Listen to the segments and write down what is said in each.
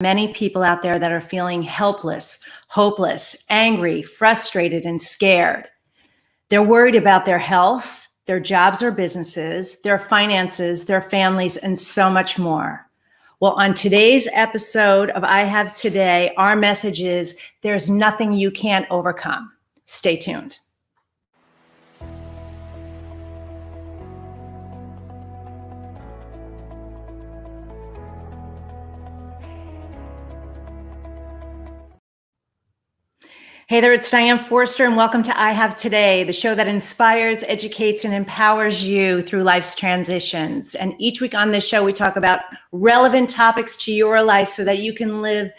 Many people out there that are feeling helpless, hopeless, angry, frustrated, and scared. They're worried about their health, their jobs or businesses, their finances, their families, and so much more. Well, on today's episode of I Have Today, our message is there's nothing you can't overcome. Stay tuned. Hey there, it's Diane Forster, and welcome to I Have Today, the show that inspires, educates, and empowers you through life's transitions. And each week on this show, we talk about relevant topics to your life so that you can live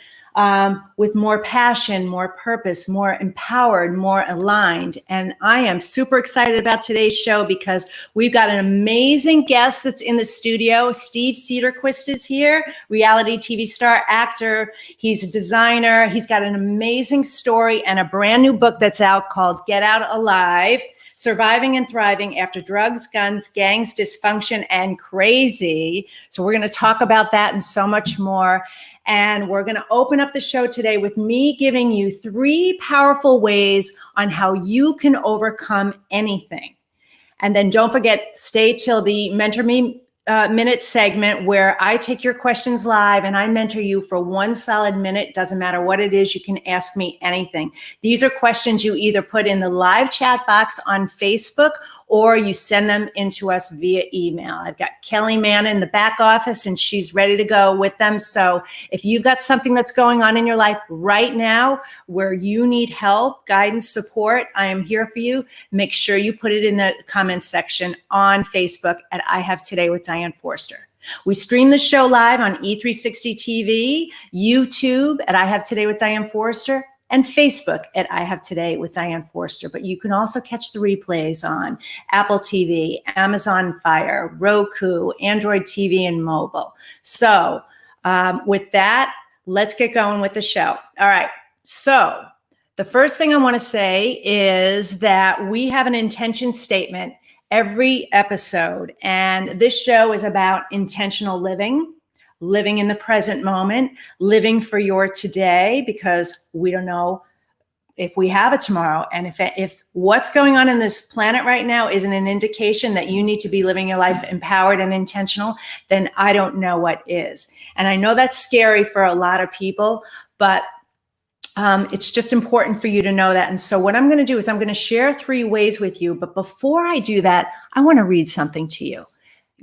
with more passion, more purpose, more empowered, more aligned. And I am super excited about today's show because we've got an amazing guest that's in the studio. Steve Cederquist is here, reality TV star, actor. He's a designer. He's got an amazing story and a brand new book that's out called Get Out Alive: Surviving and Thriving After Drugs, Guns, Gangs, Dysfunction, and Crazy. So we're going to talk about that and so much more. And we're going to open up the show today with me giving you 3 powerful ways on how you can overcome anything. And then don't forget, stay till the Mentor Me Minute segment where I take your questions live and I mentor you for 1 solid minute. Doesn't matter what it is, you can ask me anything. These are questions you either put in the live chat box on Facebook or you send them into us via email. I've got Kelly Mann in the back office and she's ready to go with them. So if you've got something that's going on in your life right now where you need help, guidance, support, I am here for you. Make sure you put it in the comments section on Facebook at I Have Today with Diane Forster. We stream the show live on E360 TV, YouTube at I Have Today with Diane Forster, and Facebook at I Have Today with Diane Forster. But you can also catch the replays on Apple TV, Amazon Fire, Roku, Android TV, and mobile. So with that, let's get going with the show. All right. So the first thing I want to say is that we have an intention statement every episode. And this show is about intentional living in the present moment, living for your today, because we don't know if we have a tomorrow. And if what's going on in this planet right now isn't an indication that you need to be living your life empowered and intentional, then I don't know what is. And I know that's scary for a lot of people, but it's just important for you to know that. And so what I'm going to do is I'm going to share 3 ways with you. But before I do that, I want to read something to you.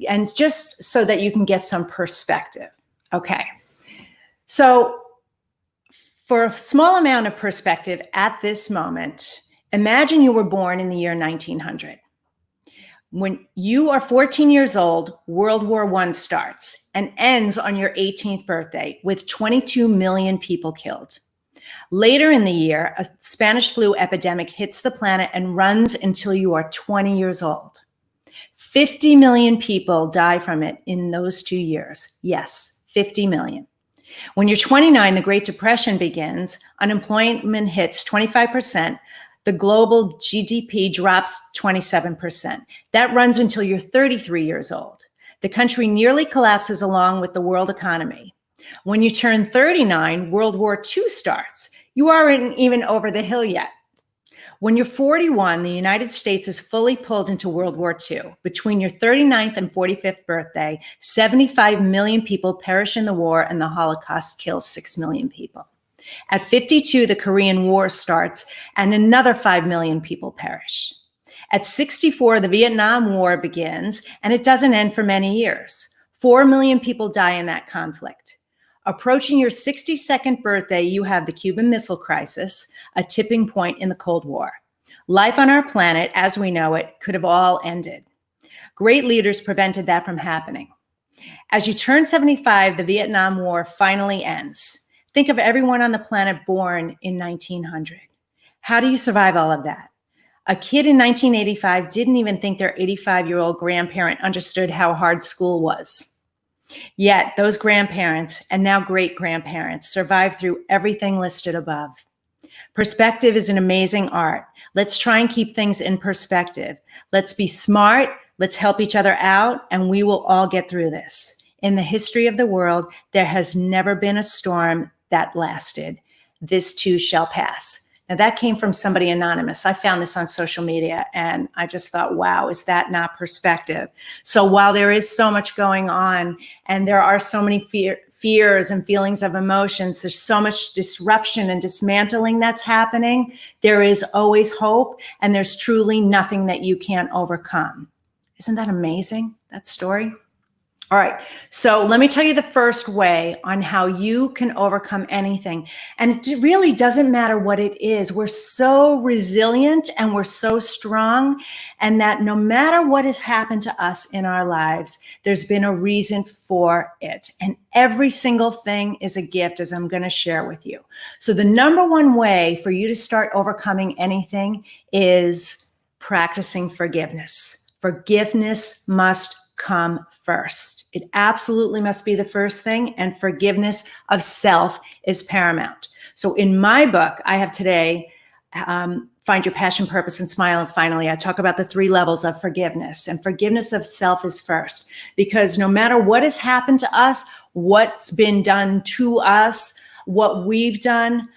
And just so that you can get some perspective. Okay. So for a small amount of perspective at this moment, imagine you were born in the year 1900. When you are 14 years old, World War I starts and ends on your 18th birthday with 22 million people killed. Later in the year, a Spanish flu epidemic hits the planet and runs until you are 20 years old. 50 million people die from it in those 2 years. Yes, 50 million. When you're 29, the Great Depression begins, unemployment hits 25%, the global GDP drops 27%. That runs until you're 33 years old. The country nearly collapses along with the world economy. When you turn 39, World War II starts. You aren't even over the hill yet. When you're 41, the United States is fully pulled into World War II. Between your 39th and 45th birthday, 75 million people perish in the war, and the Holocaust kills 6 million people. At 52, the Korean War starts, and another 5 million people perish. At 64, the Vietnam War begins, and it doesn't end for many years. 4 million people die in that conflict. Approaching your 62nd birthday, you have the Cuban Missile Crisis, a tipping point in the Cold War. Life on our planet, as we know it, could have all ended. Great leaders prevented that from happening. As you turn 75, the Vietnam War finally ends. Think of everyone on the planet born in 1900. How do you survive all of that? A kid in 1985 didn't even think their 85-year-old grandparent understood how hard school was. Yet those grandparents and now great-grandparents survived through everything listed above. Perspective is an amazing art. Let's try and keep things in perspective. Let's be smart. Let's help each other out, and we will all get through this. in the history of the world, there has never been a storm that lasted. This too shall pass. Now that came from somebody anonymous. I found this on social media and I just thought, wow, is that not perspective? So while there is so much going on and there are so many fears and feelings of emotions, there's so much disruption and dismantling that's happening, there is always hope and there's truly nothing that you can't overcome. Isn't that amazing, that story? All right, so let me tell you the first way on how you can overcome anything. And it really doesn't matter what it is. We're so resilient and we're so strong, and that no matter what has happened to us in our lives, there's been a reason for it. And every single thing is a gift, as I'm going to share with you. So the number one way for you to start overcoming anything is practicing forgiveness. Forgiveness must come first. It absolutely must be the first thing, and forgiveness of self is paramount. So in my book, I have today, Find Your Passion, Purpose, and Smile. And finally, I talk about the 3 levels of forgiveness, and forgiveness of self is first, because no matter what has happened to us, what's been done to us, what we've done,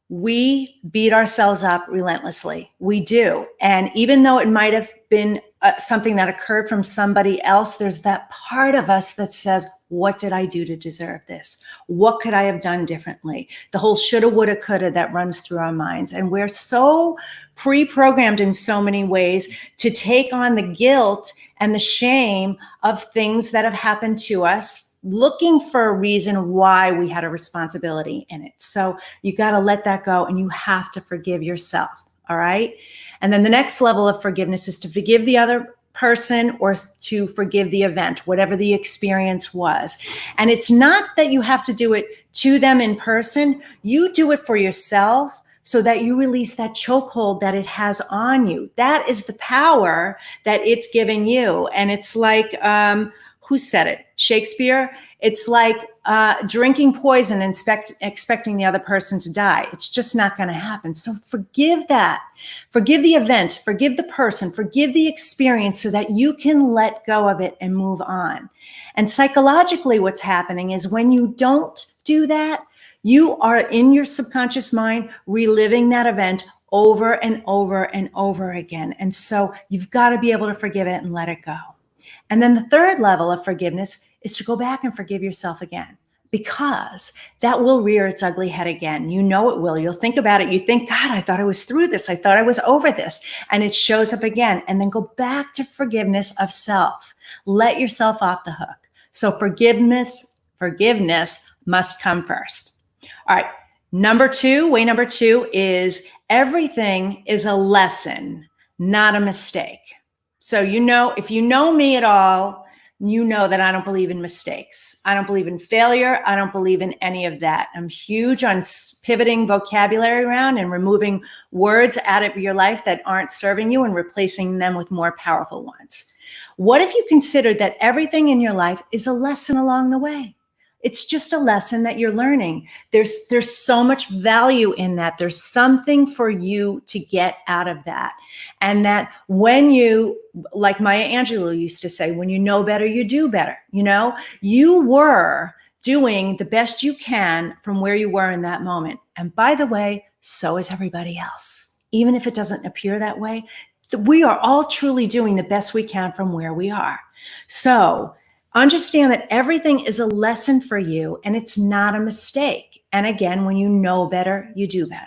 we beat ourselves up relentlessly. We do. And even though it might have been something that occurred from somebody else, there's that part of us that says, what did I do to deserve this? What could I have done differently? The whole shoulda, woulda, coulda that runs through our minds. And we're so pre-programmed in so many ways to take on the guilt and the shame of things that have happened to us, looking for a reason why we had a responsibility in it. So you got to let that go and you have to forgive yourself. All right. And then the next level of forgiveness is to forgive the other person or to forgive the event, whatever the experience was. And it's not that you have to do it to them in person. You do it for yourself so that you release that chokehold that it has on you. That is the power that it's giving you. And it's like, who said it? Shakespeare. It's like drinking poison and expecting the other person to die. It's just not going to happen. So forgive that. Forgive the event. Forgive the person. Forgive the experience so that you can let go of it and move on. And psychologically, what's happening is when you don't do that, you are in your subconscious mind reliving that event over and over and over again. And so you've got to be able to forgive it and let it go. And then the third level of forgiveness is to go back and forgive yourself again, because that will rear its ugly head again. You know it will. You'll think about it. You think, God, I thought I was through this. I thought I was over this. And it shows up again. And then go back to forgiveness of self. Let yourself off the hook. So forgiveness must come first. All right. Way number 2 is everything is a lesson, not a mistake. So, if you know me at all, you know that I don't believe in mistakes. I don't believe in failure. I don't believe in any of that. I'm huge on pivoting vocabulary around and removing words out of your life that aren't serving you and replacing them with more powerful ones. What if you considered that everything in your life is a lesson along the way? It's just a lesson that you're learning. There's so much value in that. There's something for you to get out of that. And that when you, like Maya Angelou used to say, when you know better, you do better. You were doing the best you can from where you were in that moment. And by the way, so is everybody else. Even if it doesn't appear that way, we are all truly doing the best we can from where we are. So understand that everything is a lesson for you and it's not a mistake. And again, when you know better, you do better.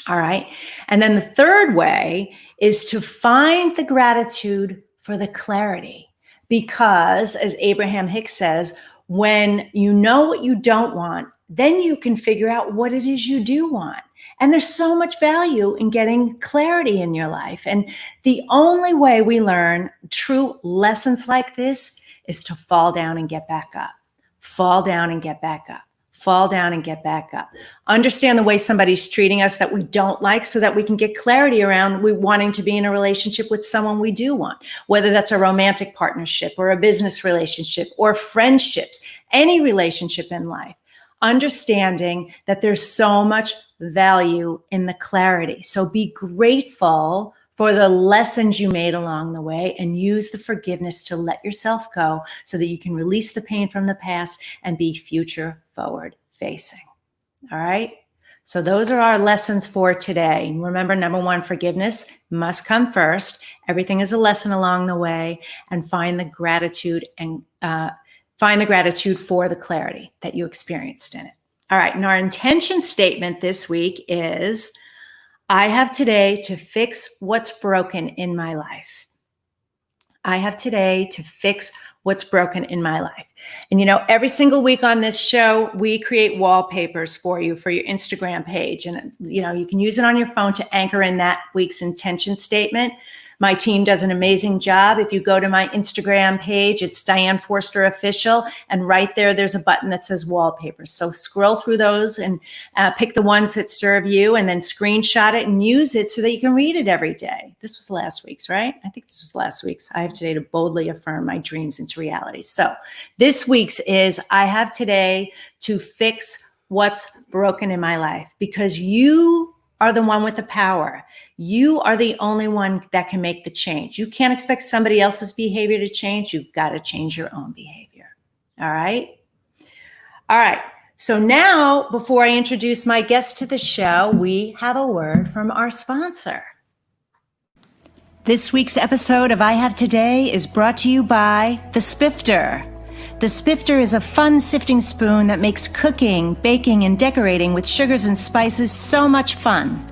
All right. And then the third way is to find the gratitude for the clarity. Because as Abraham Hicks says, when you know what you don't want, then you can figure out what it is you do want. And there's so much value in getting clarity in your life. And the only way we learn true lessons like this is to fall down and get back up. Fall down and get back up. Fall down and get back up. Understand the way somebody's treating us that we don't like so that we can get clarity around we wanting to be in a relationship with someone we do want, whether that's a romantic partnership or a business relationship or friendships, any relationship in life. Understanding that there's so much value in the clarity. So be grateful for the lessons you made along the way, and use the forgiveness to let yourself go so that you can release the pain from the past and be future forward facing. All right. So those are our lessons for today. Remember, number one, forgiveness must come first. Everything is a lesson along the way, and find the gratitude for the clarity that you experienced in it. All right. And our intention statement this week is, I have today to fix what's broken in my life. I have today to fix what's broken in my life. And every single week on this show, we create wallpapers for you for your Instagram page. And, you can use it on your phone to anchor in that week's intention statement. My team does an amazing job. If you go to my Instagram page, it's Diane Forster Official. And right there's a button that says wallpapers. So scroll through those and pick the ones that serve you, and then screenshot it and use it so that you can read it every day. This was last week's, right? I think this was last week's. I have today to boldly affirm my dreams into reality. So this week's is, I have today to fix what's broken in my life, because you are the one with the power. You are the only one that can make the change. You can't expect somebody else's behavior to change. You've got to change your own behavior. All right? All right. So now, before I introduce my guest to the show, we have a word from our sponsor. This week's episode of I Have Today is brought to you by the Spifter. The Spifter is a fun sifting spoon that makes cooking, baking, and decorating with sugars and spices so much fun.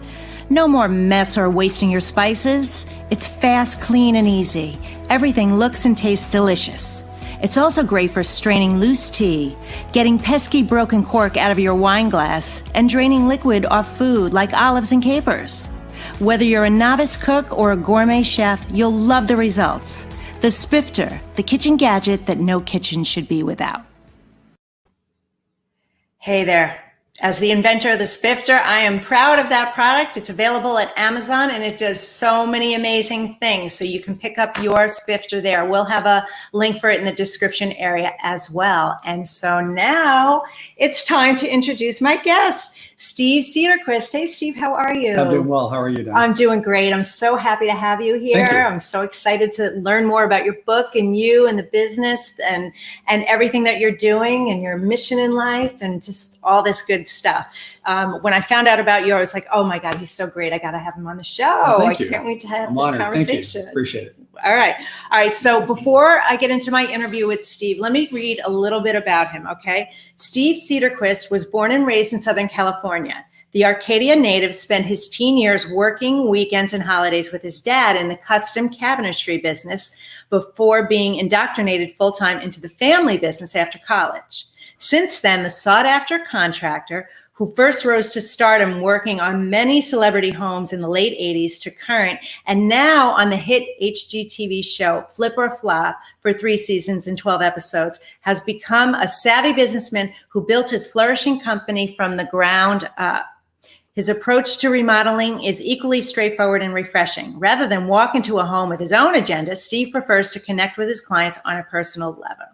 No more mess or wasting your spices. It's fast, clean, and easy. Everything looks and tastes delicious. It's also great for straining loose tea, getting pesky broken cork out of your wine glass, and draining liquid off food like olives and capers. Whether you're a novice cook or a gourmet chef, you'll love the results. The Spifter, the kitchen gadget that no kitchen should be without. Hey there. As the inventor of the Spifter, I am proud of that product. It's available at Amazon, and it does so many amazing things. So you can pick up your Spifter there. We'll have a link for it in the description area as well. And so now it's time to introduce my guest, Steve Cederquist. Hey, Steve, how are you? I'm doing well. How are you doing? I'm doing great. I'm so happy to have you here. Thank you. I'm so excited to learn more about your book and you and the business and everything that you're doing and your mission in life and just all this good stuff. When I found out about you, I was like, oh my God, he's so great. I got to have him on the show. Well, thank you. I can't wait to have I'm this honored. conversation. Thank you. Appreciate it. All right. So before I get into my interview with Steve, let me read a little bit about him, okay? Steve Cederquist was born and raised in Southern California. The Arcadia native spent his teen years working weekends and holidays with his dad in the custom cabinetry business before being indoctrinated full-time into the family business after college. Since then, the sought-after contractor who first rose to stardom working on many celebrity homes in the late 80s to current, and now on the hit HGTV show Flip or Flop for 3 seasons and 12 episodes, has become a savvy businessman who built his flourishing company from the ground up. His approach to remodeling is equally straightforward and refreshing. Rather than walk into a home with his own agenda, Steve prefers to connect with his clients on a personal level.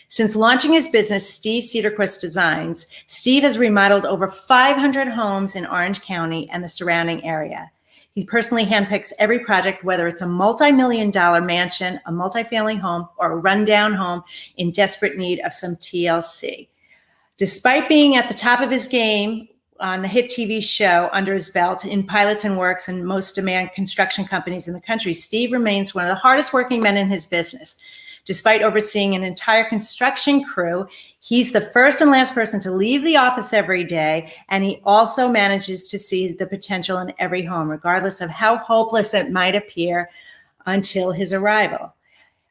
Since launching his business, Steve Cederquist Designs, Steve has remodeled over 500 homes in Orange County and the surrounding area. He personally handpicks every project, whether it's a multi-million-dollar mansion, a multifamily home, or a rundown home in desperate need of some TLC. Despite being at the top of his game on the hit TV show under his belt in pilots and works and most demand construction companies in the country, Steve remains one of the hardest working men in his business. Despite overseeing an entire construction crew, he's the first and last person to leave the office every day, and he also manages to see the potential in every home, regardless of how hopeless it might appear until his arrival.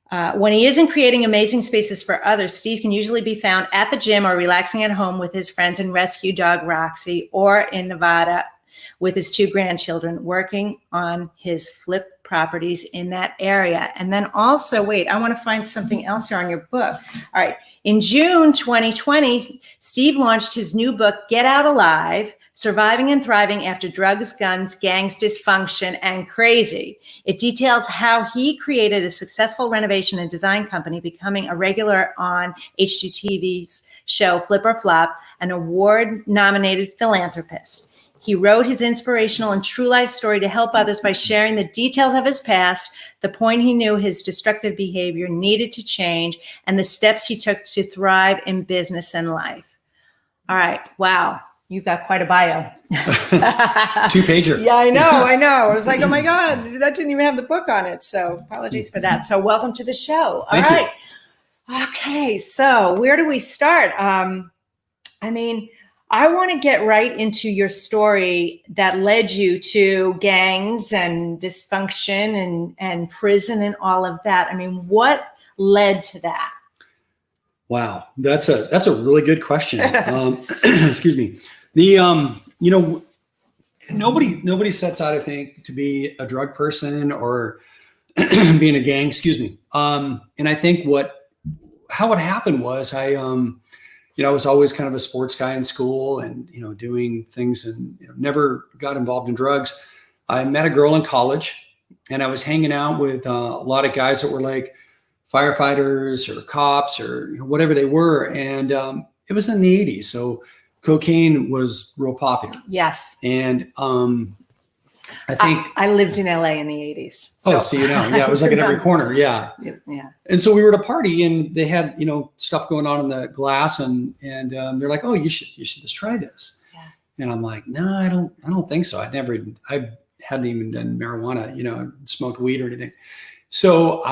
When he isn't creating amazing spaces for others, Steve can usually be found at the gym or relaxing at home with his friends and rescue dog Roxy, or in Nevada with his 2 grandchildren, working on his flip properties in that area. And then also, wait, I want to find something else here on your book. All right. In June 2020, Steve launched his new book, Get Out Alive, Surviving and Thriving After Drugs, Guns, Gangs, Dysfunction, and Crazy. It details how he created a successful renovation and design company, becoming a regular on HGTV's show Flip or Flop, an award-nominated philanthropist. He wrote his inspirational and true life story to help others by sharing the details of his past, the point he knew his destructive behavior needed to change, and the steps he took to thrive in business and life. All right. Wow. You've got quite a bio. 2-pager. Yeah, I know. I was like, oh my God, that didn't even have the book on it. So apologies for that. So welcome to the show. All right. Okay. So where do we start? I want to get right into your story that led you to gangs and dysfunction and prison and all of that. What led to that? Wow, that's a really good question. Excuse me. Nobody sets out, I think, to be a drug person or be in a gang. Excuse me. And I think how it happened was I was always kind of a sports guy in school and doing things and never got involved in drugs. I met a girl in college, and I was hanging out with a lot of guys that were like firefighters or cops or whatever they were. And it was in the 80s. So cocaine was real popular. Yes. And I think I lived in LA in the 80s. So yeah, it was like in every corner. Yeah. Yeah. And so we were at a party and they had, stuff going on in the glass and they're like, oh, you should just try this. Yeah. And I'm like, no, I don't think so. I hadn't even done marijuana, smoked weed or anything. So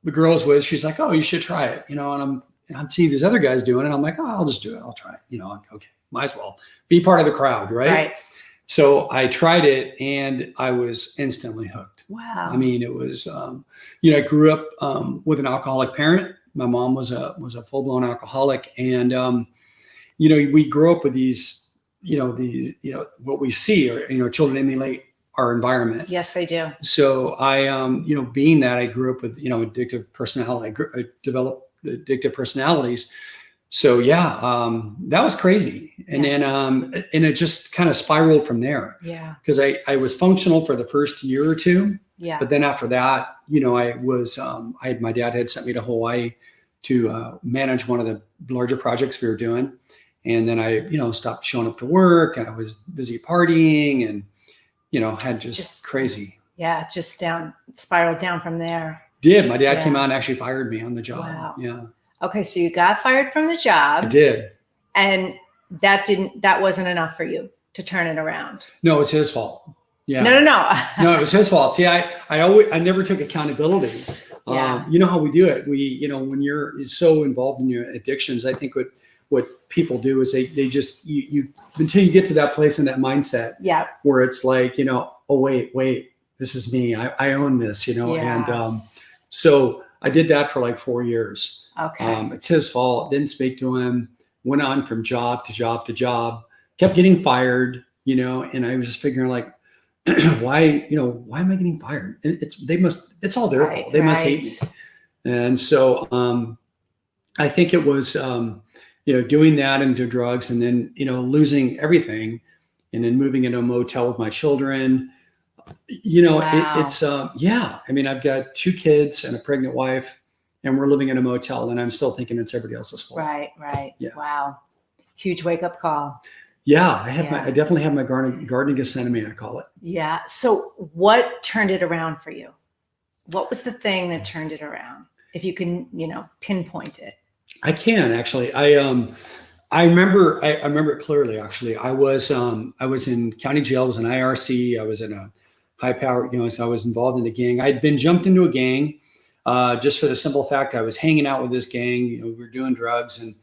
the girl I was with, she's like, oh, you should try it, and I'm seeing these other guys doing it. I'm like, oh, I'll just do it. I'll try it. Okay, might as well be part of the crowd, right? Right. So I tried it and I was instantly hooked. Wow. It was, I grew up with an alcoholic parent. My mom was a full-blown alcoholic, and we grew up with these, what we see, or children emulate our environment. Yes, they do. So I, being that I grew up with, addictive personality, I developed addictive personalities. So yeah, that was crazy. And then, and it just kind of spiraled from there. Yeah. Cause I was functional for the first year or two. Yeah. But then after that, my dad had sent me to Hawaii to manage one of the larger projects we were doing. And then I, stopped showing up to work, and I was busy partying and, had just crazy. Yeah. Just spiraled down from there. My dad came out and actually fired me on the job. Wow. Yeah. Okay. So you got fired from the job. I did. And that wasn't enough for you to turn it around. No, it's his fault. Yeah. No. No, it was his fault. See, I never took accountability. Yeah. You know how we do it. We, when you're so involved in your addictions, I think what people do is they just, you until you get to that place in that mindset. Yeah. Where it's like, oh, wait, this is me. I own this, Yes. And so I did that for like 4 years. Okay. It's his fault. Didn't speak to him. Went on from job to job to job. Kept getting fired, and I was just figuring like, why am I getting fired? It's all their fault. They must hate me. And so I think it was doing that and do drugs, and then losing everything, and then moving into a motel with my children. Wow. It's I've got 2 kids and a pregnant wife, and we're living in a motel, and I'm still thinking it's everybody else's fault. Right. Yeah. Wow. Huge wake up call. Yeah, I definitely had my gardening Gethsemane, I call it. Yeah. So what turned it around for you? What was the thing that turned it around? If you can, pinpoint it. I can actually. I remember it clearly. Actually, I was in county jail. I was in IRC. I was in a high power. So I was involved in a gang. I'd been jumped into a gang just for the simple fact I was hanging out with this gang. We were doing drugs, and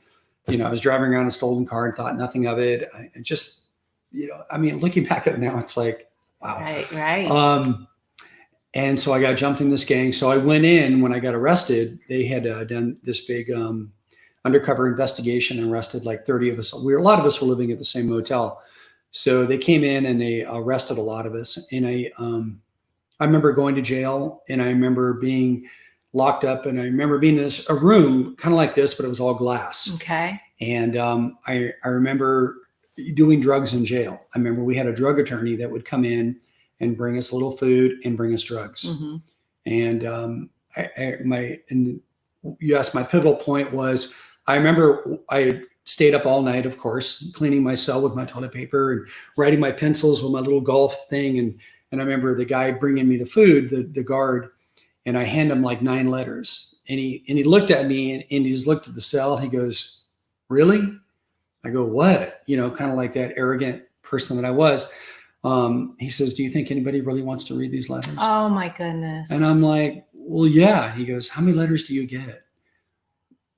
I was driving around a stolen car and thought nothing of it. I just, looking back at it now, it's like, wow. Right. And so I got jumped in this gang. So I went in. When I got arrested, they had done this big undercover investigation and arrested like 30 of us. A lot of us were living at the same motel. So they came in and they arrested a lot of us. And I remember going to jail, and I remember being locked up, and I remember being in a room kind of like this, but it was all glass. Okay. And I remember doing drugs in jail. I remember we had a drug attorney that would come in and bring us a little food and bring us drugs. Mm-hmm. And you asked, my pivotal point was, I remember I stayed up all night, of course, cleaning my cell with my toilet paper and writing my pencils with my little golf thing. And I remember the guy bringing me the food, the guard, and I hand him like 9 letters. And he looked at me and he just looked at the cell. He goes, "Really?" I go, "What?" Kind of like that arrogant person that I was. He says, "Do you think anybody really wants to read these letters?" Oh my goodness. And I'm like, "Well, yeah." He goes, "How many letters do you get?"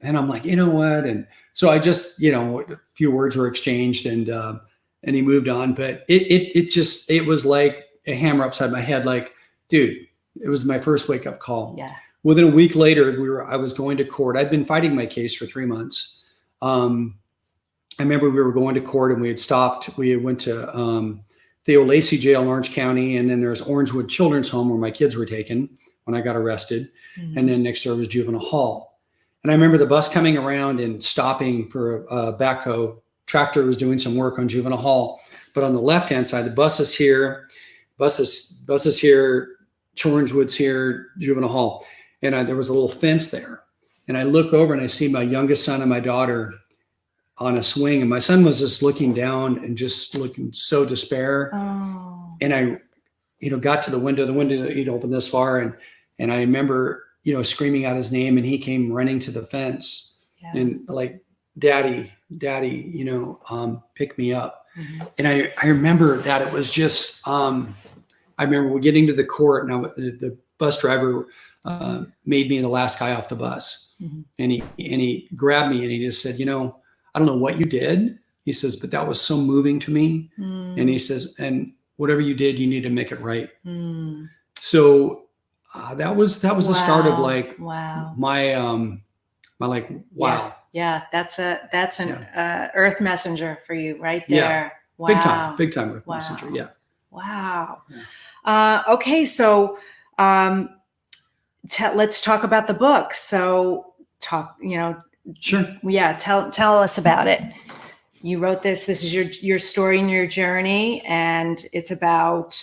And I'm like, "You know what?" And so I just, a few words were exchanged and he moved on. But it was like a hammer upside my head. Like, dude, it was my first wake up call. Yeah. Within a week later, I was going to court. I'd been fighting my case for 3 months. I remember we were going to court and we had stopped. We went to Theo Lacey Jail in Orange County. And then there's Orangewood Children's Home where my kids were taken when I got arrested. Mm-hmm. And then next door was Juvenile Hall. And I remember the bus coming around and stopping for a backhoe. Tractor was doing some work on Juvenile Hall. But on the left-hand side, the bus is here, bus is here, Orangewood's here, Juvenile Hall. And there was a little fence there. And I look over and I see my youngest son and my daughter on a swing. And my son was just looking down and just looking so despair. Oh. And I, got to the window, he'd opened this far. And I remember, screaming out his name, and he came running to the fence and like, daddy, pick me up. Mm-hmm. And I remember that it was just, I remember we're getting to the court. Now the bus driver made me the last guy off the bus. Mm-hmm. And he grabbed me and he just said, "I don't know what you did." He says, "But that was so moving to me." Mm. And he says, "And whatever you did, you need to make it right." Mm. So that was the start of like my like, wow. Yeah. That's an earth messenger for you right there. Yeah. Wow. Big time earth messenger. Yeah. Wow. Yeah. Okay. So, let's talk about the book. So Sure. Yeah. Tell us about it. You wrote this. This is your story and your journey, and it's about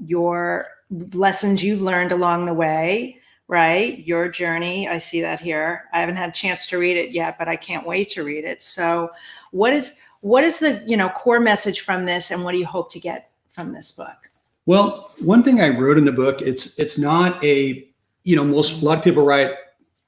your lessons you've learned along the way, right? Your journey. I see that here. I haven't had a chance to read it yet, but I can't wait to read it. So what is the, core message from this, and what do you hope to get from this book? Well, one thing I wrote in the book, it's not a, a lot of people write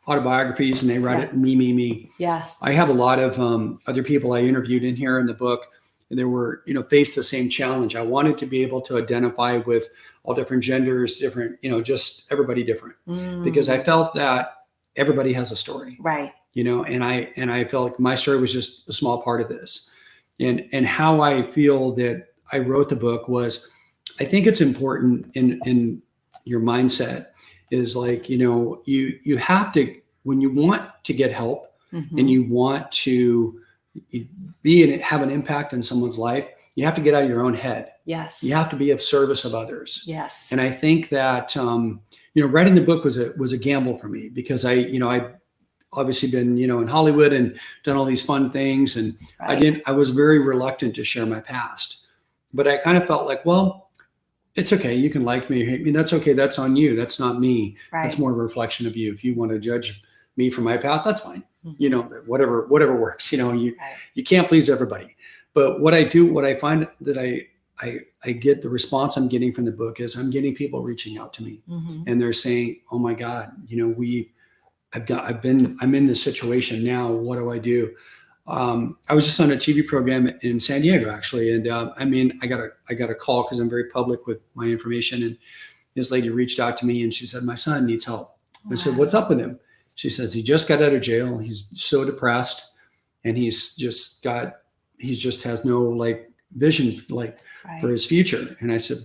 autobiographies and they write it me. Yeah. I have a lot of other people I interviewed in here in the book, and they were, faced the same challenge. I wanted to be able to identify with all different genders, different, just everybody different, because I felt that everybody has a story, right? And I felt like my story was just a small part of this, and how I feel that I wrote the book was, I think it's important in your mindset is like, you have to, when you want to get help and you want to be and have an impact in someone's life, you have to get out of your own head. Yes. You have to be of service of others. Yes. And I think that, writing the book was a gamble for me, because I obviously been, in Hollywood and done all these fun things. And right. I was very reluctant to share my past, but I kind of felt like, well, it's okay. You can like me or hate me. That's okay. That's on you. That's not me. Right. That's more of a reflection of you. If you want to judge me for my past, that's fine. Mm-hmm. Whatever works, you can't please everybody. But what I find that I get, the response I'm getting from the book is I'm getting people reaching out to me, and they're saying, "Oh my God, I'm in this situation now. What do I do?" I was just on a TV program in San Diego, actually. And I got a call because I'm very public with my information. And this lady reached out to me and she said, "My son needs help." Wow. I said, "What's up with him?" She says, "He just got out of jail. He's so depressed, and he just has no vision for his future." And I said,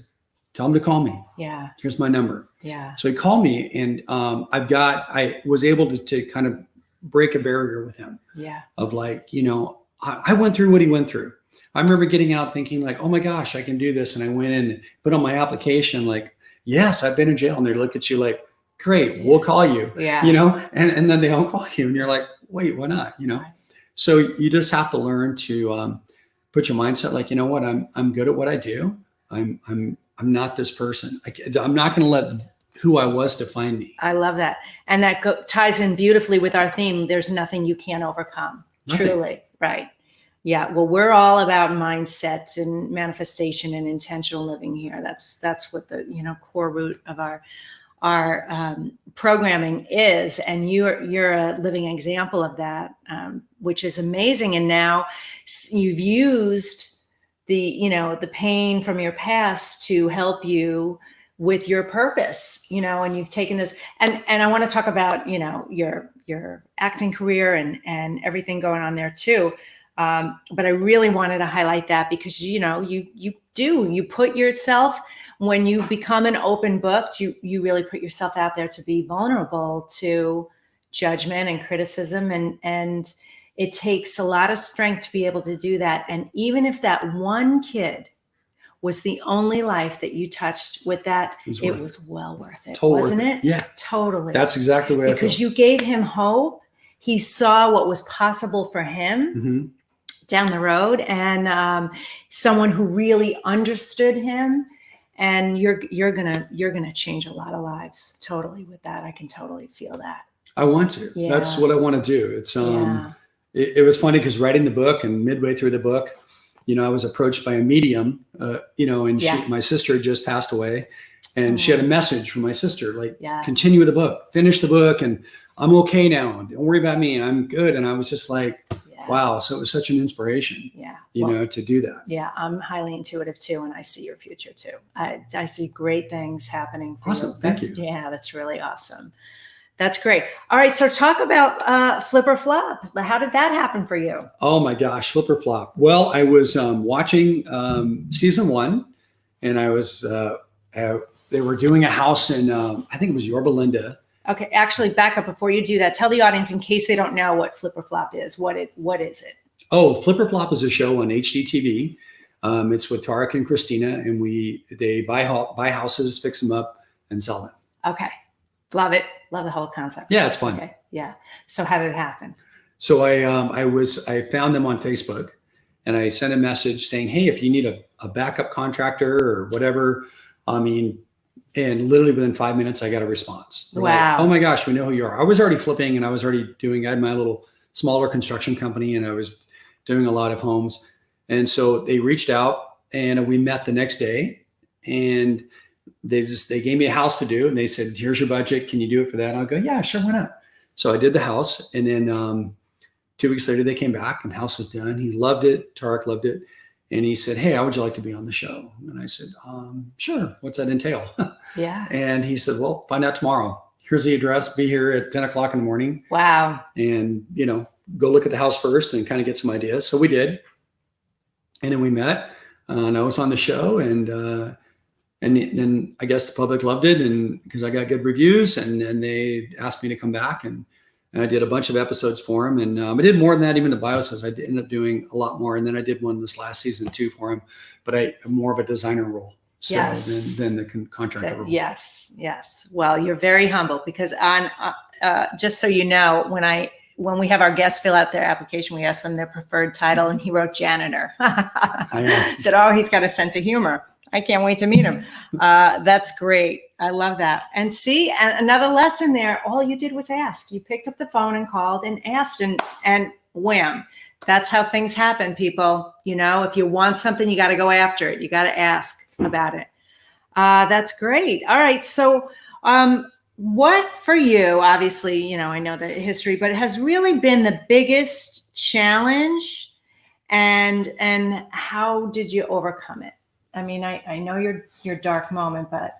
"Tell him to call me. Yeah. Here's my number." Yeah. So he called me, and I was able to kind of break a barrier with him. Yeah. Of I went through what he went through. I remember getting out thinking "Oh my gosh, I can do this." And I went in and put on my application, "Yes, I've been in jail." And they look at you "Great, we'll call you." Yeah. And then they don't call you and you're like, "Wait, why not?" Right. So you just have to learn to put your mindset you know what, I'm good at what I do. I'm not this person. I'm not going to let who I was define me. I love that. And that ties in beautifully with our theme. There's nothing you can't overcome. Nothing. Truly. Right. Yeah. Well, we're all about mindset and manifestation and intentional living here. That's what the, core root of our programming is. And you're a living example of that, which is amazing. And now you've used the pain from your past to help you with your purpose, and you've taken this, and I want to talk about, your acting career and everything going on there too. But I really wanted to highlight that because, you put yourself, when you become an open book, you really put yourself out there to be vulnerable to judgment and criticism. And it takes a lot of strength to be able to do that. And even if that one kid was the only life that you touched with that, it was well worth it, wasn't it? Yeah, totally. That's exactly what I feel. Because you gave him hope. He saw what was possible for him down the road, and someone who really understood him. And you're gonna change a lot of lives totally with that. I can totally feel that. I want to. Yeah. That's what I want to do. It's it was funny because writing the book and midway through the book, I was approached by a medium, and my sister had just passed away, and she had a message from my sister, like, continue the book, finish the book, and I'm okay now. Don't worry about me. I'm good. And I was just like, wow. So it was such an inspiration, to do that. Yeah. I'm highly intuitive too. And I see your future too. I see great things happening. Awesome. Thank you. Yeah. That's really awesome. That's great. All right. So talk about Flip or Flop. How did that happen for you? Oh my gosh. Flip or Flop. Well, I was watching season 1, and I was, they were doing a house in, I think it was Yorba Linda. Okay, actually, back up before you do that. Tell the audience, in case they don't know what Flip or Flop is. What is it? Oh, Flip or Flop is a show on HGTV. It's with Tarek and Christina, and they buy houses, fix them up, and sell them. Okay, love it. Love the whole concept. Yeah, it's fun. Okay, yeah. So how did it happen? So I found them on Facebook, and I sent a message saying, hey, if you need a backup contractor or whatever, and literally within 5 minutes, I got a response. They're wow. like, oh my gosh, we know who you are. I was already flipping, and I had my little smaller construction company, and I was doing a lot of homes. And so they reached out, and we met the next day, and they gave me a house to do. And they said, here's your budget. Can you do it for that? And I'll go, yeah, sure. Why not? So I did the house. And then 2 weeks later, they came back, and the house was done. He loved it. Tarek loved it. And he said, hey, how would you like to be on the show? And I said, sure. What's that entail? Yeah. And he said, well, find out tomorrow. Here's the address. Be here at 10 o'clock in the morning. Wow. And, go look at the house first and kind of get some ideas. So we did. And then we met, and I was on the show, and then I guess the public loved it, and because I got good reviews, and then they asked me to come back, and I did a bunch of episodes for him. And I did more than that, even the bios. I ended up doing a lot more. And then I did one this last season too for him, but I'm more of a designer role. So than the contractor role. Yes. Yes. Well, you're very humble, because just so you know, when we have our guests fill out their application, we ask them their preferred title, and he wrote janitor. I know. Said, oh, he's got a sense of humor. I can't wait to meet him. That's great. I love that. And see, another lesson there, all you did was ask. You picked up the phone and called and asked, and wham. That's how things happen, people. If you want something, you got to go after it. You got to ask about it. That's great. All right. So what for you, obviously, I know the history, but it has really been the biggest challenge, and how did you overcome it? I know your dark moment, but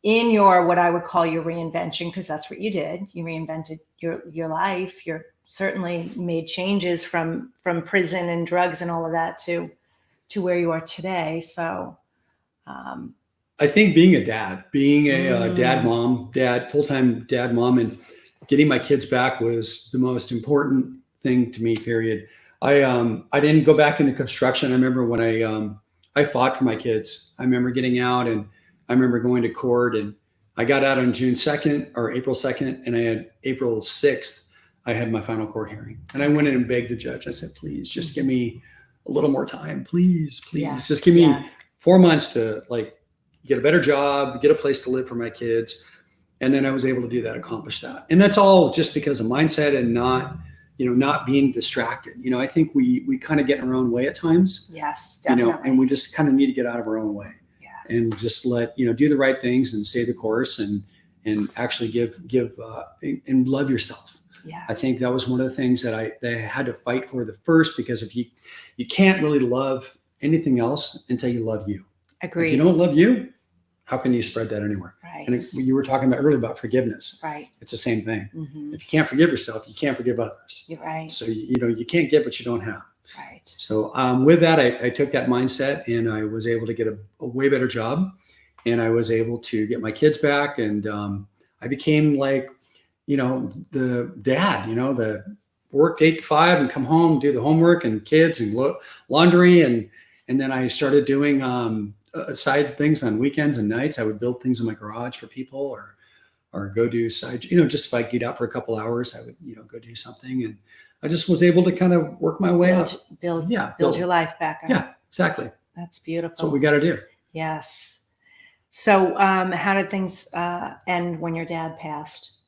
in your, what I would call your reinvention, because that's what you did. You reinvented your life. You're certainly made changes from prison and drugs and all of that to where you are today. So I think being a dad, full-time dad, mom, and getting my kids back was the most important thing to me, period. I didn't go back into construction. I remember when I fought for my kids. I remember getting out, and I remember going to court, and I got out on June 2nd or April 2nd. And I had April 6th, I had my final court hearing, and I went in and begged the judge. I said, please just give me a little more time. Please, just give me 4 months to get a better job, get a place to live for my kids. And then I was able to do that, accomplish that. And that's all just because of mindset and not not being distracted. I think we kind of get in our own way at times. Yes, definitely. And we just kind of need to get out of our own way. Yeah. And just let, do the right things and stay the course and actually give and love yourself. Yeah. I think that was one of the things that I had to fight for the first, because if you can't really love anything else until you love you. Agreed. If you don't love you, how can you spread that anywhere? Right. And you were talking about earlier about forgiveness. Right. It's the same thing. Mm-hmm. If you can't forgive yourself, you can't forgive others. You're right. So, you can't get what you don't have. Right. So with that, I took that mindset and I was able to get a way better job, and I was able to get my kids back. And I became like, the dad, the worked 8 to 5 and come home, do the homework and kids and laundry. And then I started doing side things on weekends and nights. I would build things in my garage for people or go do side, just if I get out for a couple hours, I would, go do something. And I just was able to kind of work my way up. Build your life back up. Yeah, exactly. That's beautiful. That's what we got to do. Yes. So how did things end when your dad passed?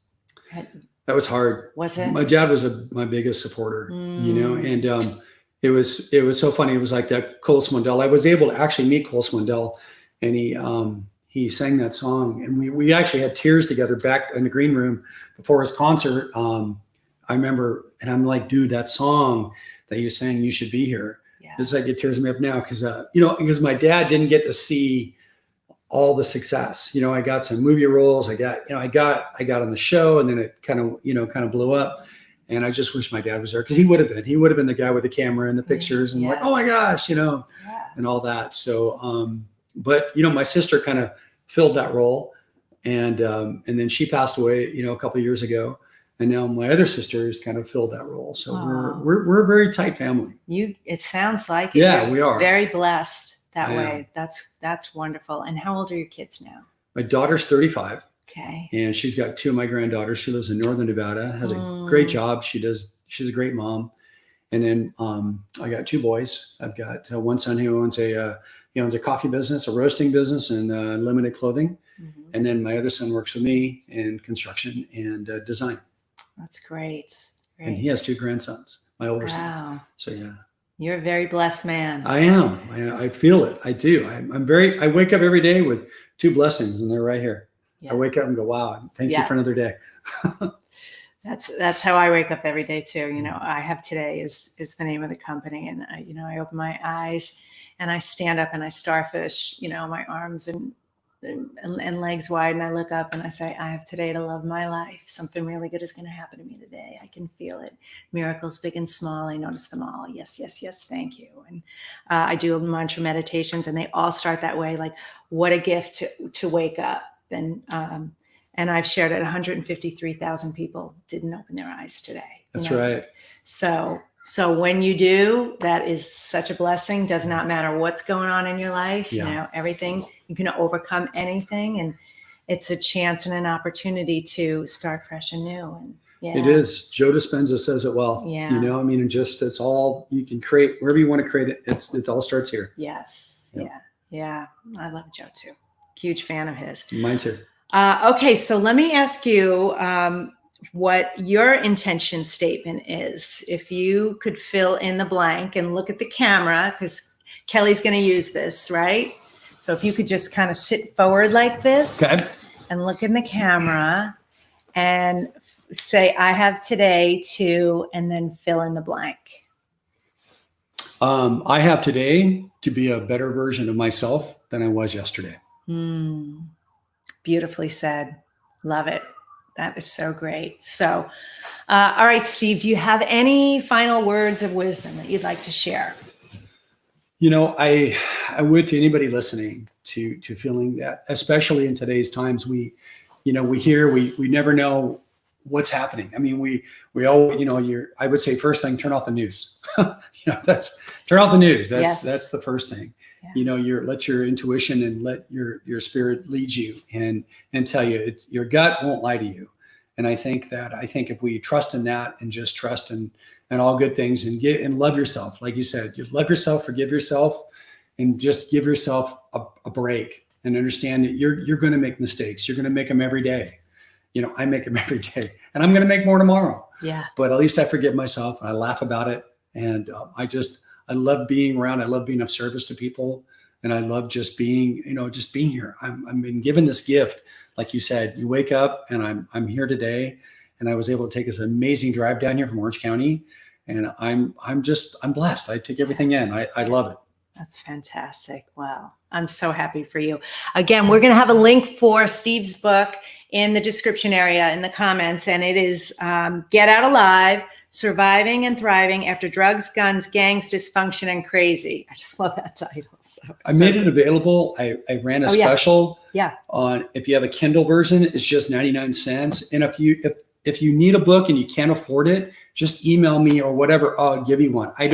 That was hard. Was it? My dad was my biggest supporter, and it was so funny. It was like that Cole Swindell. I was able to actually meet Cole Swindell, and he sang that song, and we actually had tears together back in the green room before his concert. I remember, and I'm like, dude, that song that you sang, You Should Be Here. Yeah. It's like, it tears me up now because because my dad didn't get to see all the success. I got some movie roles. I got on the show, and then it kind of blew up. And I just wish my dad was there, because he would have been the guy with the camera and the pictures and like, oh my gosh, and all that. So, but my sister kind of filled that role, and then she passed away, a couple of years ago. And now my other sisters kind of filled that role. So we're a very tight family. It sounds like it. Yeah, we are very blessed that way. That's wonderful. And how old are your kids now? My daughter's 35. Okay. And she's got 2 of my granddaughters. She lives in Northern Nevada, has a great job. She's a great mom. And then I got 2 boys. I've got one son who owns a coffee business, a roasting business, and limited clothing. Mm-hmm. And then my other son works with me in construction and design. That's great. And he has 2 grandsons, my older son. So yeah. You're a very blessed man. I am. I feel it. I do. I wake up every day with 2 blessings, and they're right here. Yeah. I wake up and go, wow, thank you for another day. That's how I wake up every day too. I have today is the name of the company. And I open my eyes and I stand up and I starfish, my arms and legs wide, and I look up and I say, I have today to love my life. Something really good is going to happen to me today. I can feel it. Miracles big and small. I notice them all. Yes, yes, yes. Thank you. And I do mantra meditations, and they all start that way. Like, what a gift to wake up. And I've shared it. 153,000 people didn't open their eyes today. That's right. So when you do, that is such a blessing. Does not matter what's going on in your life. Everything, you can overcome anything, and it's a chance and an opportunity to start fresh and new. And it is. Joe Dispenza says it well. Yeah. and just, it's all you can create wherever you want to create it. It all starts here. Yes. Yep. Yeah. I love Joe too. Huge fan of his. Mine too. Okay. So let me ask you, what your intention statement is. If you could fill in the blank and look at the camera, because Kelly's going to use this, right? So if you could just kind of sit forward like this and look in the camera and say, I have today to, and then fill in the blank. I have today to be a better version of myself than I was yesterday. Beautifully said. Love it. That is so great. So, all right, Steve, do you have any final words of wisdom that you'd like to share? I would, to anybody listening, to feeling that, especially in today's times, we never know what's happening. I mean, we all, I would say first thing, turn off the news. Turn off the news. That's the first thing. Yeah. Let your intuition and let your spirit lead you and tell you, your gut won't lie to you. And I think if we trust in that and just trust in all good things and love yourself, like you said, you love yourself, forgive yourself, and just give yourself a break and understand that you're going to make mistakes. You're going to make them every day. I make them every day, and I'm going to make more tomorrow. Yeah. But at least I forgive myself. I laugh about it. And I love being around. I love being of service to people. And I love just being, just being here. I'm been given this gift. Like you said, you wake up and I'm here today. And I was able to take this amazing drive down here from Orange County. And I'm blessed. I take everything in. I love it. That's fantastic. Wow. I'm so happy for you. Again, we're going to have a link for Steve's book in the description area in the comments. And it is Get Out Alive, Surviving and Thriving After Drugs, Guns, Gangs, Dysfunction, and Crazy. I just love that title. I made it available. I ran a special on, if you have a Kindle version, it's just 99 cents. And if you need a book and you can't afford it, just email me or whatever. I'll give you one. It's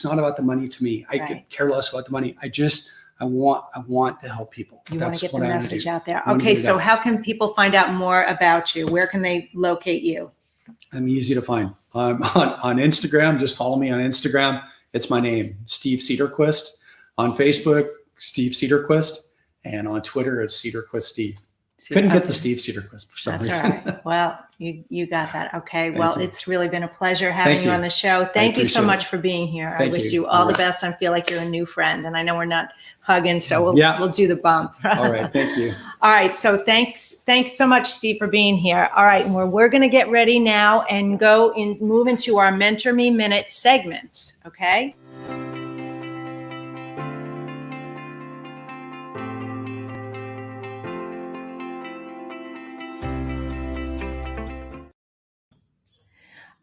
not about the money to me. I could care less about the money. I want to help people. You want to get the message out there. Okay. So how can people find out more about you? Where can they locate you? I'm easy to find. On Instagram, just follow me on Instagram. It's my name, Steve Cederquist. On Facebook, Steve Cederquist. And on Twitter, it's Cederquist Steve. Couldn't get the Steve Cederquist for some reason. All right. Well, you got that. Okay. Well, it's really been a pleasure having you on the show. Thank you so much for being here. I wish you all the best. I feel like you're a new friend, and I know we're not hugging, so we'll do the bump. All right. Thank you. All right. So thanks so much, Steve, for being here. All right. And we're going to get ready now and move into our Mentor Me Minute segment. Okay.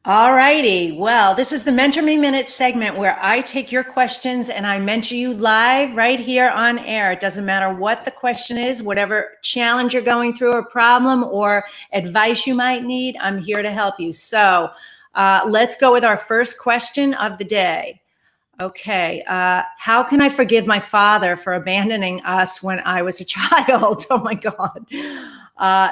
All righty. Well, this is the Mentor Me Minute segment where I take your questions and I mentor you live right here on air. It doesn't matter what the question is, whatever challenge you're going through or problem or advice you might need, I'm here to help you. So let's go with our first question of the day. Okay. How can I forgive my father for abandoning us when I was a child? Oh my God.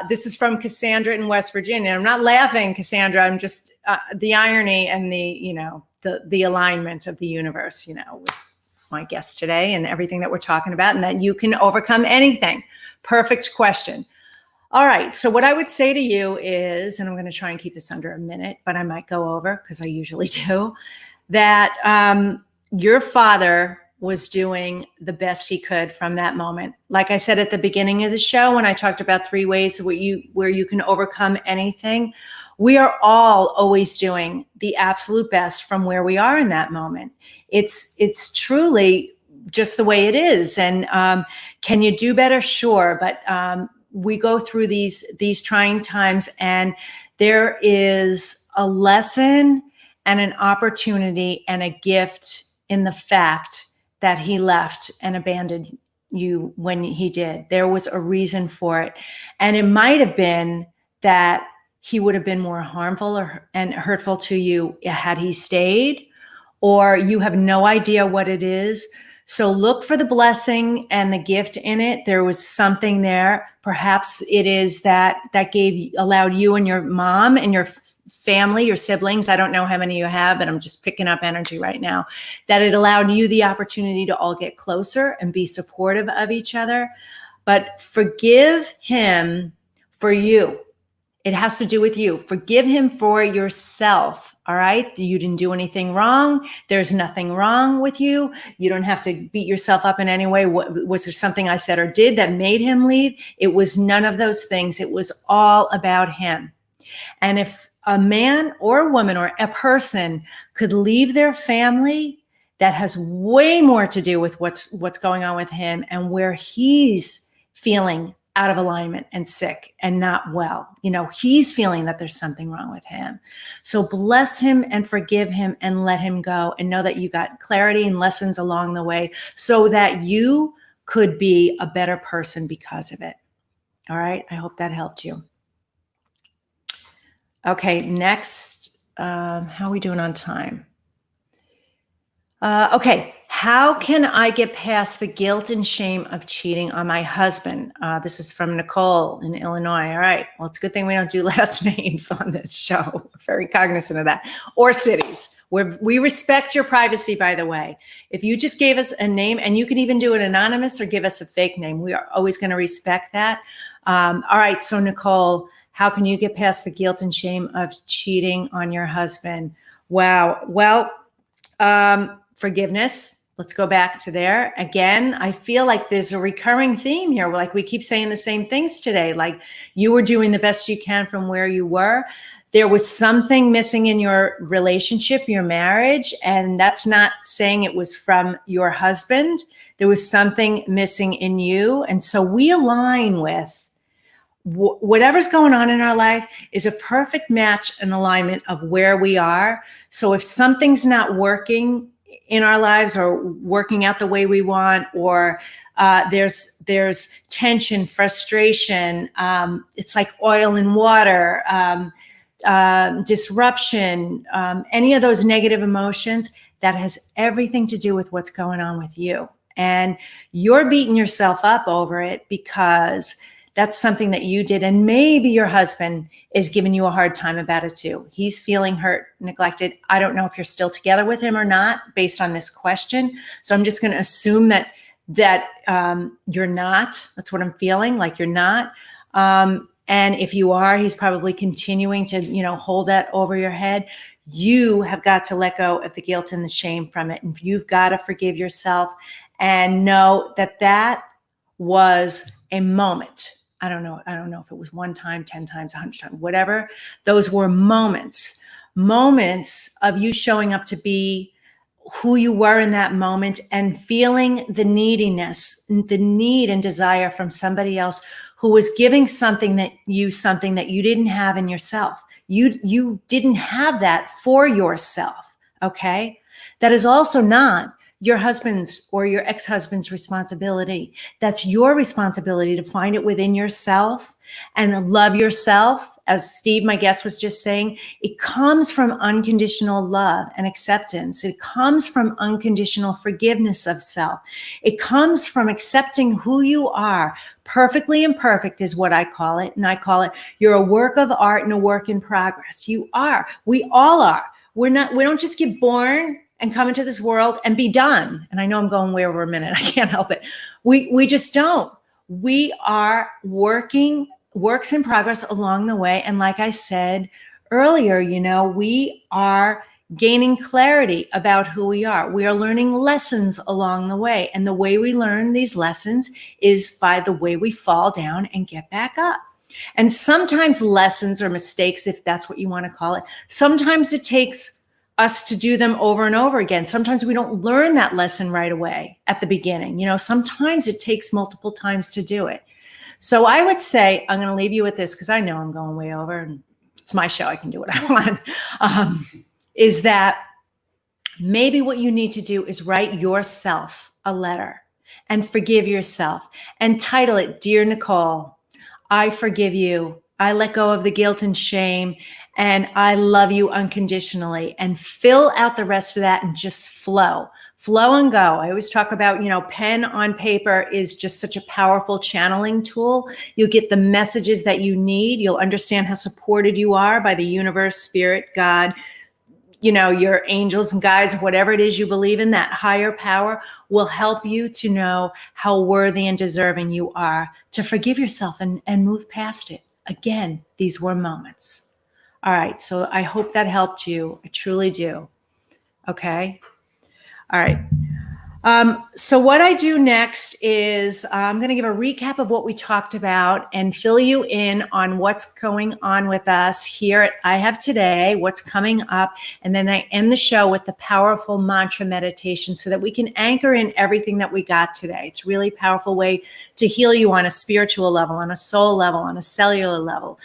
This is from Cassandra in West Virginia. I'm not laughing, Cassandra. I'm just the irony and the alignment of the universe, with my guest today and everything that we're talking about, and that you can overcome anything. Perfect question. All right. So what I would say to you is, and I'm going to try and keep this under a minute, but I might go over because I usually do, that your father was doing the best he could from that moment. Like I said at the beginning of the show, when I talked about 3 ways where you can overcome anything, we are all always doing the absolute best from where we are in that moment. It's truly just the way it is. And can you do better? Sure. But we go through these trying times, and there is a lesson and an opportunity and a gift in the fact that he left and abandoned you when he did. There was a reason for it. And it might have been that he would have been more harmful and hurtful to you had he stayed, or you have no idea what it is. So look for the blessing and the gift in it. There was something there. Perhaps it is that allowed you and your mom and your family, your siblings, I don't know how many you have, but I'm just picking up energy right now, that it allowed you the opportunity to all get closer and be supportive of each other. But forgive him for you. It has to do with you. Forgive him for yourself. All right. You didn't do anything wrong. There's nothing wrong with you. You don't have to beat yourself up in any way. Was there something I said or did that made him leave? It was none of those things. It was all about him. And if a man or a woman or a person could leave their family, that has way more to do with what's going on with him and where he's feeling out of alignment and sick and not well. He's feeling that there's something wrong with him. So bless him and forgive him and let him go, and know that you got clarity and lessons along the way so that you could be a better person because of it. All right. I hope that helped you. Okay, next, how are we doing on time? Okay, how can I get past the guilt and shame of cheating on my husband? This is from Nicole in Illinois. All right, well, it's a good thing we don't do last names on this show. We're very cognizant of that. Or cities. We respect your privacy, by the way. If you just gave us a name, and you can even do it anonymous or give us a fake name, we are always going to respect that. All right, so Nicole, How can you get past the guilt and shame of cheating on your husband? Wow. Well, forgiveness. Let's go back to there. Again, I feel like there's a recurring theme here. Like we keep saying the same things today. Like you were doing the best you can from where you were. There was something missing in your relationship, your marriage, and that's not saying it was from your husband. There was something missing in you. And so we align with whatever's going on in our life is a perfect match and alignment of where we are. So if something's not working in our lives or working out the way we want, or there's tension, frustration, it's like oil and water, disruption, any of those negative emotions, that has everything to do with what's going on with you. And you're beating yourself up over it because that's something that you did. And maybe your husband is giving you a hard time about it too. He's feeling hurt, neglected. I don't know if you're still together with him or not based on this question. So I'm just going to assume that you're not. That's what I'm feeling, like you're not. And if you are, he's probably continuing to, hold that over your head. You have got to let go of the guilt and the shame from it. And you've got to forgive yourself and know that was a moment. I don't know if it was 1 time, 10 times, 100 times, whatever. Those were moments of you showing up to be who you were in that moment and feeling the neediness, the need and desire from somebody else who was giving something that you didn't have in yourself. You didn't have that for yourself, okay? That is also not your husband's or your ex-husband's responsibility. That's your responsibility to find it within yourself and love yourself. As Steve, my guest, was just saying, it comes from unconditional love and acceptance. It comes from unconditional forgiveness of self. It comes from accepting who you are. Perfectly imperfect is what I call it. And I call it, you're a work of art and a work in progress. You are. We all are. We don't just get born and come into this world and be done. And I know I'm going way over a minute. I can't help it. We just don't. We are works in progress along the way. And like I said earlier, we are gaining clarity about who we are. We are learning lessons along the way. And the way we learn these lessons is by the way we fall down and get back up. And sometimes lessons or mistakes, if that's what you want to call it, sometimes it takes us to do them over and over again. Sometimes we don't learn that lesson right away at the beginning. Sometimes it takes multiple times to do it. So I would say, I'm going to leave you with this because I know I'm going way over and it's my show. I can do what I want. Is that maybe what you need to do is write yourself a letter and forgive yourself and title it, Dear Nicole, I forgive you. I let go of the guilt and shame, and I love you unconditionally, and fill out the rest of that and just flow and go. I always talk about, pen on paper is just such a powerful channeling tool. You'll get the messages that you need. You'll understand how supported you are by the universe, spirit, God, your angels and guides, whatever it is you believe in, that higher power will help you to know how worthy and deserving you are to forgive yourself and move past it. Again, these were moments. All right. So I hope that helped you. I truly do. Okay. All right. So what I do next is I'm going to give a recap of what we talked about and fill you in on what's going on with us here at I Have Today, what's coming up. And then I end the show with the powerful mantra meditation so that we can anchor in everything that we got today. It's a really powerful way to heal you on a spiritual level, on a soul level, on a cellular level,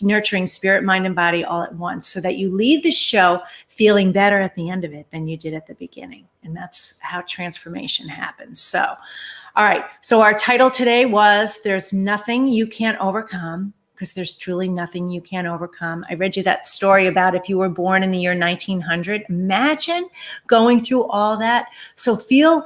nurturing spirit, mind, and body all at once so that you leave the show feeling better at the end of it than you did at the beginning. And that's how transformation happens. So, all right. So our title today was There's Nothing You Can't Overcome, because there's truly nothing you can't overcome. I read you that story about if you were born in the year 1900. Imagine going through all that. So feel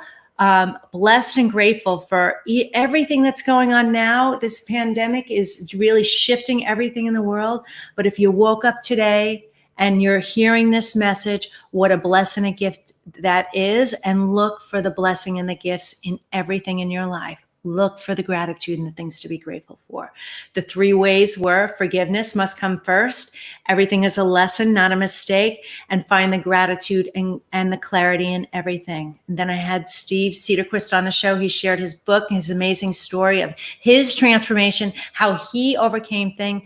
blessed and grateful for everything that's going on now. This pandemic is really shifting everything in the world. But if you woke up today and you're hearing this message, what a blessing and a gift that is. And look for the blessing and the gifts in everything in your life. Look for the gratitude and the things to be grateful for. The 3 ways were: forgiveness must come first. Everything is a lesson, not a mistake. And find the gratitude and the clarity in everything. And then I had Steve Cederquist on the show. He shared his book, his amazing story of his transformation, how he overcame things,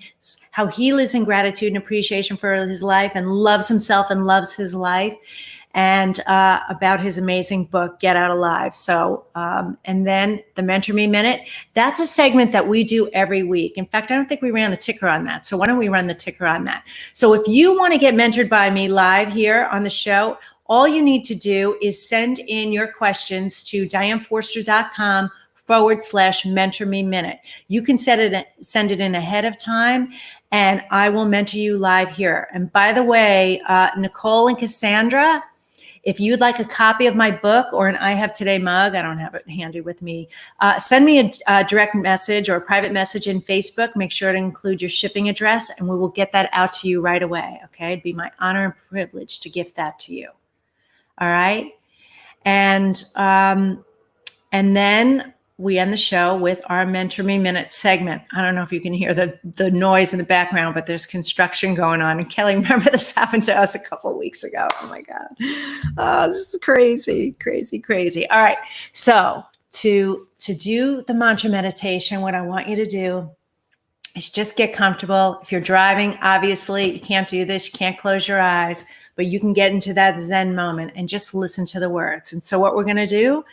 how he lives in gratitude and appreciation for his life and loves himself and loves his life. And about his amazing book, Get Out Alive. So, and then the Mentor Me Minute, that's a segment that we do every week. In fact, I don't think we ran the ticker on that. So why don't we run the ticker on that? So if you want to get mentored by me live here on the show, all you need to do is send in your questions to dianeforster.com/mentor me minute. You can send it in ahead of time, and I will mentor you live here. And by the way, Nicole and Cassandra, if you'd like a copy of my book or an I Have Today mug, I don't have it handy with me, send me a direct message or a private message in Facebook. Make sure to include your shipping address, and we will get that out to you right away, okay? It'd be my honor and privilege to gift that to you, all right? And then we end the show with our Mentor Me Minute segment. I don't know if you can hear the noise in the background, but there's construction going on. And Kelly, remember this happened to us a couple of weeks ago. Oh my God. Oh, this is crazy, crazy, crazy. All right. So to do the mantra meditation, what I want you to do is just get comfortable. If you're driving, obviously you can't do this. You can't close your eyes, but you can get into that Zen moment and just listen to the words. And so what we're going to do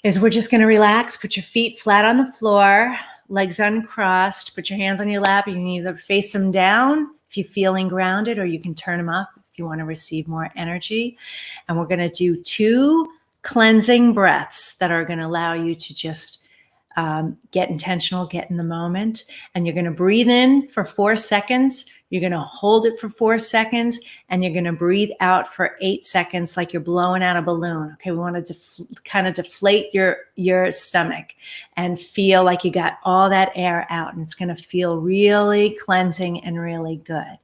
is we're just going to relax. Put your feet flat on the floor, legs uncrossed. Put your hands on your lap. You can either face them down if you're feeling grounded, or you can turn them up if you want to receive more energy. And we're going to do 2 cleansing breaths that are going to allow you to just get intentional, get in the moment. And you're going to breathe in for 4 seconds. You're going to hold it for 4 seconds, and you're going to breathe out for 8 seconds like you're blowing out a balloon. Okay, we want to kind of deflate your stomach and feel like you got all that air out, and it's going to feel really cleansing and really good.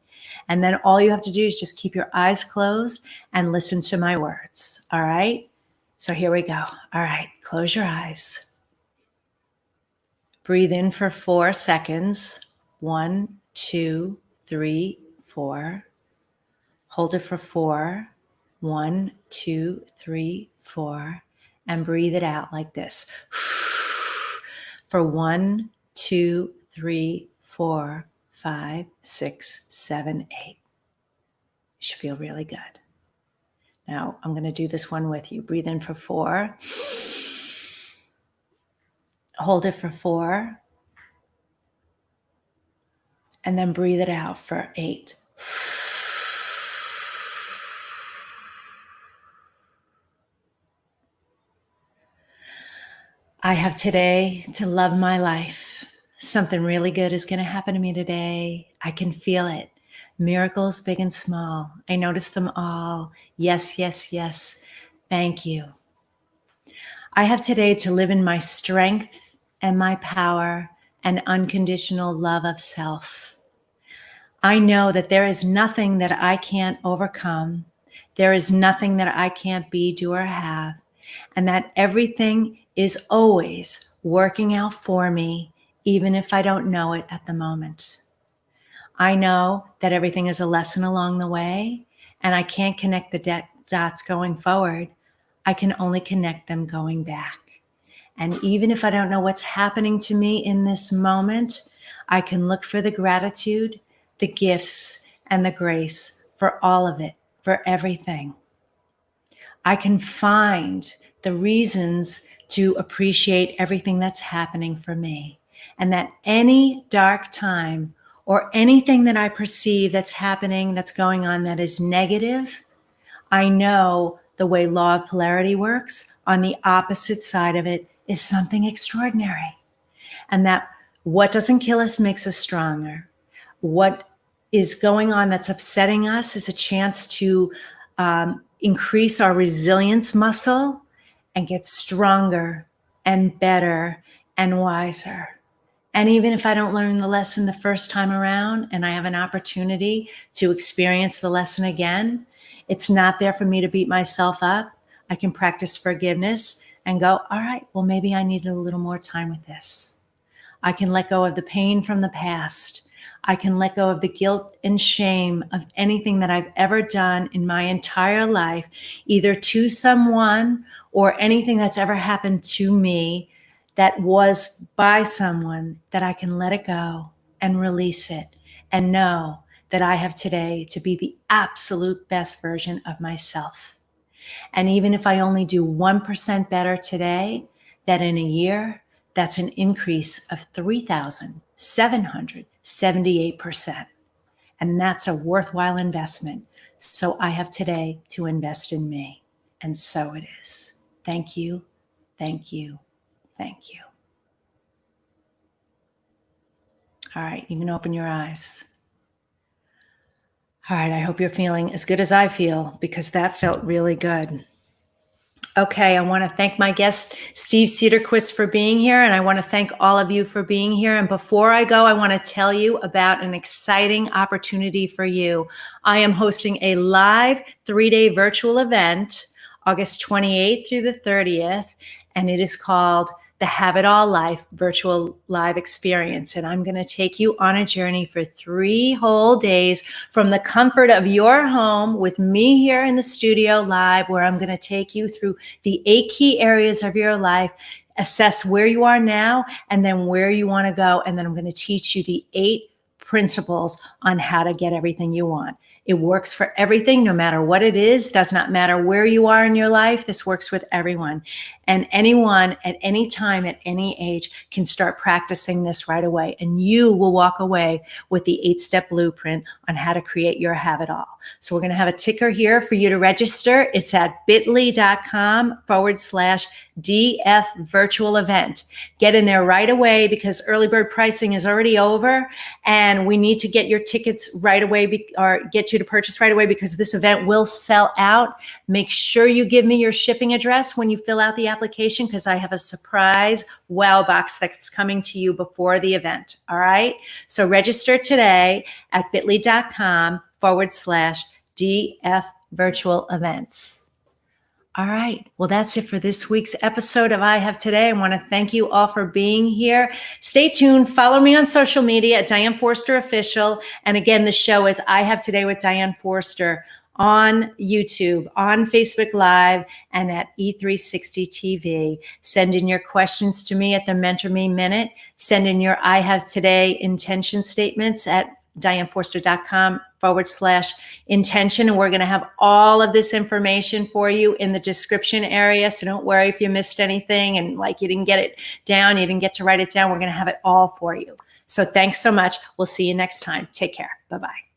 And then all you have to do is just keep your eyes closed and listen to my words. All right, so here we go. All right, close your eyes. Breathe in for 4 seconds. 1, 2, 3, 4. Hold it for 4. 1, 2, 3, 4. And breathe it out like this. For 1, 2, 3, 4, 5, 6, 7, 8. You should feel really good. Now I'm going to do this one with you. Breathe in for 4. Hold it for 4. And then breathe it out for 8. I have today to love my life. Something really good is going to happen to me today. I can feel it. Miracles big and small. I notice them all. Yes, yes, yes. Thank you. I have today to live in my strength and my power and unconditional love of self. I know that there is nothing that I can't overcome. There is nothing that I can't be, do, or have, and that everything is always working out for me, even if I don't know it at the moment. I know that everything is a lesson along the way, and I can't connect the dots going forward. I can only connect them going back. And even if I don't know what's happening to me in this moment, I can look for the gratitude, the gifts, and the grace for all of it, for everything. I can find the reasons to appreciate everything that's happening for me, and that any dark time or anything that I perceive that's happening, that's going on, that is negative, I know the way law of polarity works, on the opposite side of it is something extraordinary. And that what doesn't kill us makes us stronger. What is going on that's upsetting us is a chance to increase our resilience muscle and get stronger and better and wiser. And even if I don't learn the lesson the first time around and I have an opportunity to experience the lesson again, it's not there for me to beat myself up. I can practice forgiveness and go, all right, well, maybe I needed a little more time with this. I can let go of the pain from the past. I can let go of the guilt and shame of anything that I've ever done in my entire life, either to someone or anything that's ever happened to me that was by someone, that I can let it go and release it and know that I have today to be the absolute best version of myself. And even if I only do 1% better today, that in a year, that's an increase of 3,778%. And that's a worthwhile investment. So I have today to invest in me. And so it is. Thank you. Thank you. Thank you. All right, you can open your eyes. All right, I hope you're feeling as good as I feel, because that felt really good. Okay, I want to thank my guest, Steve Cederquist, for being here, and I want to thank all of you for being here. And before I go, I want to tell you about an exciting opportunity for you. I am hosting a live 3-day virtual event, August 28th through the 30th, and it is called the Have It All Life Virtual Live Experience. And I'm going to take you on a journey for 3 whole days from the comfort of your home with me here in the studio live, where I'm going to take you through the 8 key areas of your life, assess where you are now, and then where you want to go. And then I'm going to teach you the 8 principles on how to get everything you want. It works for everything, no matter what it is. Does not matter where you are in your life. This works with everyone. And anyone at any time, at any age, can start practicing this right away. And you will walk away with the 8-step blueprint on how to create your Have It All. So we're going to have a ticker here for you to register. It's at bit.ly/DF virtual event. Get in there right away, because early bird pricing is already over, and we need to get your tickets right away, or get you to purchase right away, because this event will sell out. Make sure you give me your shipping address when you fill out the application, because I have a surprise wow box that's coming to you before the event. All right. So register today at bit.ly/DF virtual events. All right. Well, that's it for this week's episode of I Have Today. I want to thank you all for being here. Stay tuned. Follow me on social media at Diane Forster Official. And again, the show is I Have Today with Diane Forster on YouTube, on Facebook Live, and at E360 TV. Send in your questions to me at the Mentor Me Minute. Send in your I Have Today intention statements at dianeforster.com/intention. And we're going to have all of this information for you in the description area. So don't worry if you missed anything and like you didn't get it down, you didn't get to write it down. We're going to have it all for you. So thanks so much. We'll see you next time. Take care. Bye-bye.